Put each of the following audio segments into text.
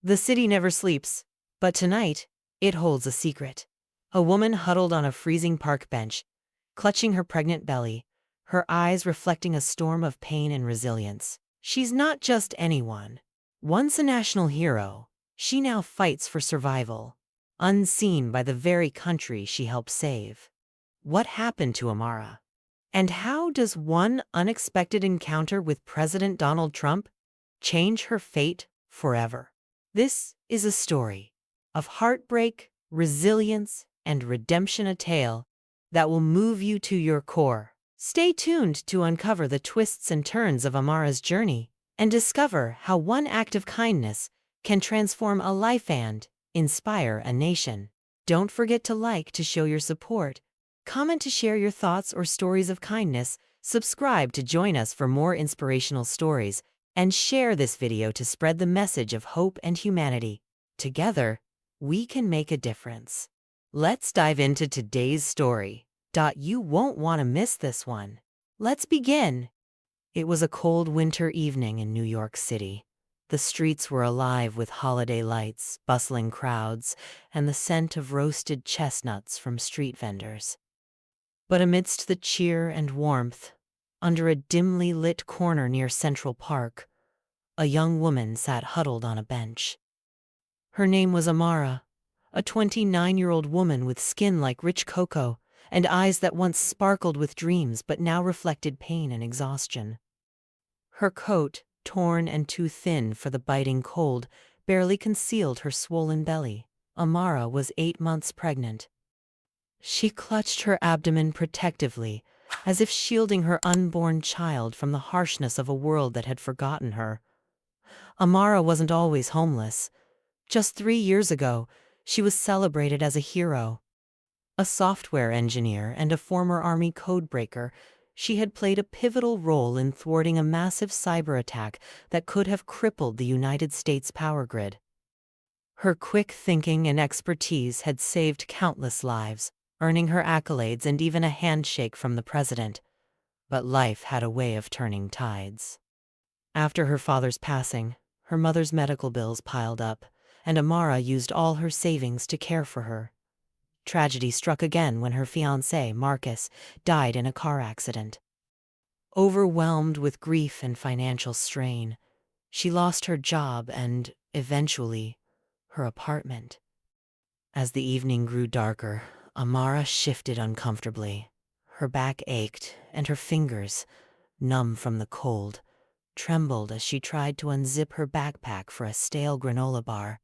The city never sleeps, but tonight, it holds a secret. A woman huddled on a freezing park bench, clutching her pregnant belly, her eyes reflecting a storm of pain and resilience. She's not just anyone. Once a national hero, she now fights for survival, unseen by the very country she helped save. What happened to Amara? And how does one unexpected encounter with President Donald Trump change her fate forever? This is a story of heartbreak, resilience, and redemption, a tale that will move you to your core. Stay tuned to uncover the twists and turns of Amara's journey and discover how one act of kindness can transform a life and inspire a nation. Don't forget to like to show your support, comment to share your thoughts or stories of kindness, subscribe to join us for more inspirational stories, and share this video to spread the message of hope and humanity. Together, we can make a difference. Let's dive into today's story. You won't want to miss this one. Let's begin. It was a cold winter evening in New York City. The streets were alive with holiday lights, bustling crowds, and the scent of roasted chestnuts from street vendors. But amidst the cheer and warmth, under a dimly lit corner near Central Park, a young woman sat huddled on a bench. Her name was Amara, a 29-year-old woman with skin like rich cocoa and eyes that once sparkled with dreams but now reflected pain and exhaustion. Her coat, torn and too thin for the biting cold, barely concealed her swollen belly. Amara was 8 months pregnant. She clutched her abdomen protectively, as if shielding her unborn child from the harshness of a world that had forgotten her. Amara wasn't always homeless. Just 3 years ago, she was celebrated as a hero. A software engineer and a former Army codebreaker, she had played a pivotal role in thwarting a massive cyber attack that could have crippled the United States power grid. Her quick thinking and expertise had saved countless lives, earning her accolades and even a handshake from the president. But life had a way of turning tides. After her father's passing, her mother's medical bills piled up, and Amara used all her savings to care for her. Tragedy struck again when her fiancé, Marcus, died in a car accident. Overwhelmed with grief and financial strain, she lost her job and, eventually, her apartment. As the evening grew darker, Amara shifted uncomfortably. Her back ached, and her fingers, numb from the cold, trembled as she tried to unzip her backpack for a stale granola bar.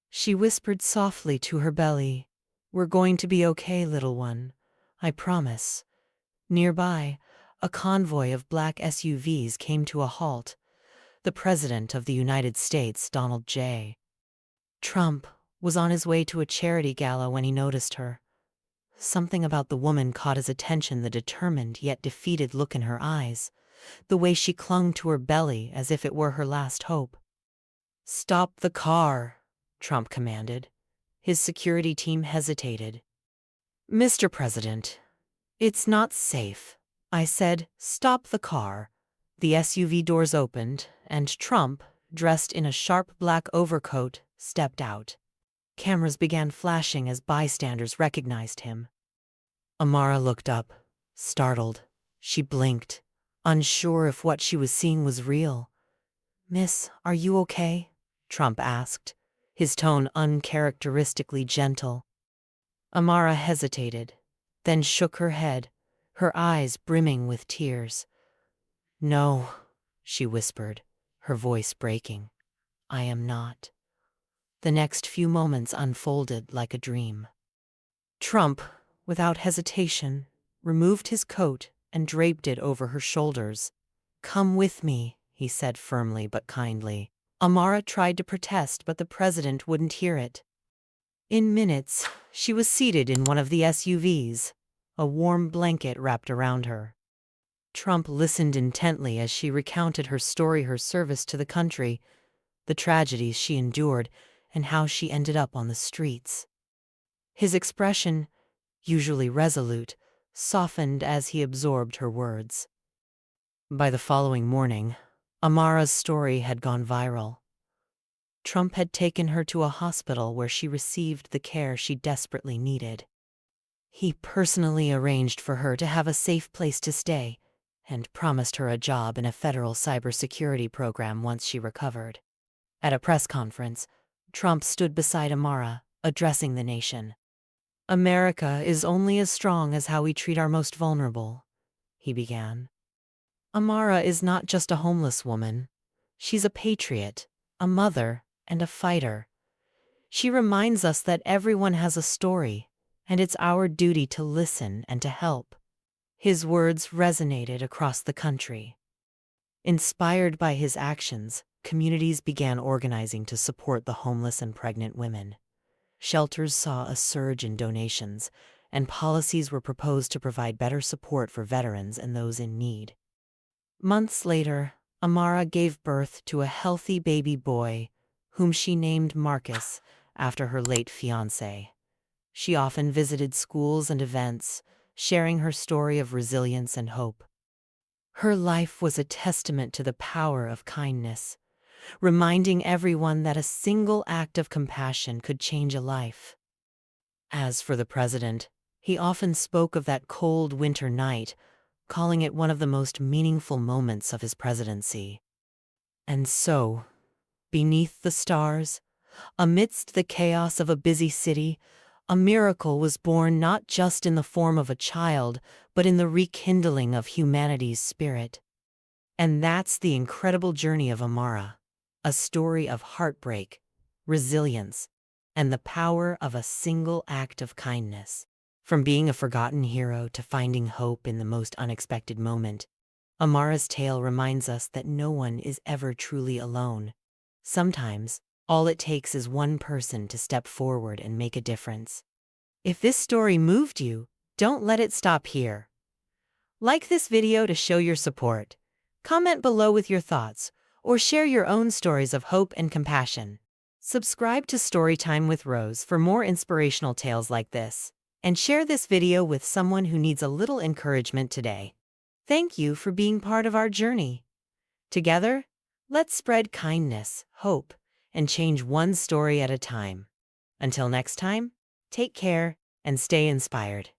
She whispered softly to her belly, "We're going to be okay, little one. I promise." Nearby, a convoy of black SUVs came to a halt. The President of the United States, Donald J. Trump, was on his way to a charity gala when he noticed her. Something about the woman caught his attention, the determined yet defeated look in her eyes, the way she clung to her belly as if it were her last hope. "Stop the car," Trump commanded. His security team hesitated. "Mr. President, it's not safe." I said, "Stop the car." The SUV doors opened, and Trump, dressed in a sharp black overcoat, stepped out. Cameras began flashing as bystanders recognized him. Amara looked up, startled. She blinked, unsure if what she was seeing was real. "Miss, are you okay?" Trump asked, his tone uncharacteristically gentle. Amara hesitated, then shook her head, her eyes brimming with tears. "No," she whispered, her voice breaking. "I am not." The next few moments unfolded like a dream. Trump, without hesitation, removed his coat and draped it over her shoulders. "Come with me," he said firmly but kindly. Amara tried to protest, but the president wouldn't hear it. In minutes, she was seated in one of the SUVs, a warm blanket wrapped around her. Trump listened intently as she recounted her story, her service to the country, the tragedies she endured, and how she ended up on the streets. His expression, usually resolute, softened as he absorbed her words. By the following morning, Amara's story had gone viral. Trump had taken her to a hospital where she received the care she desperately needed. He personally arranged for her to have a safe place to stay and promised her a job in a federal cybersecurity program once she recovered. At a press conference, Trump stood beside Amara, addressing the nation. "America is only as strong as how we treat our most vulnerable," he began. "Amara is not just a homeless woman. She's a patriot, a mother, and a fighter. She reminds us that everyone has a story, and it's our duty to listen and to help." His words resonated across the country. Inspired by his actions, communities began organizing to support the homeless and pregnant women. Shelters saw a surge in donations, and policies were proposed to provide better support for veterans and those in need. Months later, Amara gave birth to a healthy baby boy, whom she named Marcus after her late fiancé. She often visited schools and events, sharing her story of resilience and hope. Her life was a testament to the power of kindness, reminding everyone that a single act of compassion could change a life. As for the president, he often spoke of that cold winter night, calling it one of the most meaningful moments of his presidency. And so, beneath the stars, amidst the chaos of a busy city, a miracle was born not just in the form of a child, but in the rekindling of humanity's spirit. And that's the incredible journey of Amara, a story of heartbreak, resilience, and the power of a single act of kindness. From being a forgotten hero to finding hope in the most unexpected moment, Amara's tale reminds us that no one is ever truly alone. Sometimes, all it takes is one person to step forward and make a difference. If this story moved you, don't let it stop here. Like this video to show your support. Comment below with your thoughts, or share your own stories of hope and compassion. Subscribe to Storytime with Rose for more inspirational tales like this, and share this video with someone who needs a little encouragement today. Thank you for being part of our journey. Together, let's spread kindness, hope, and change one story at a time. Until next time, take care and stay inspired.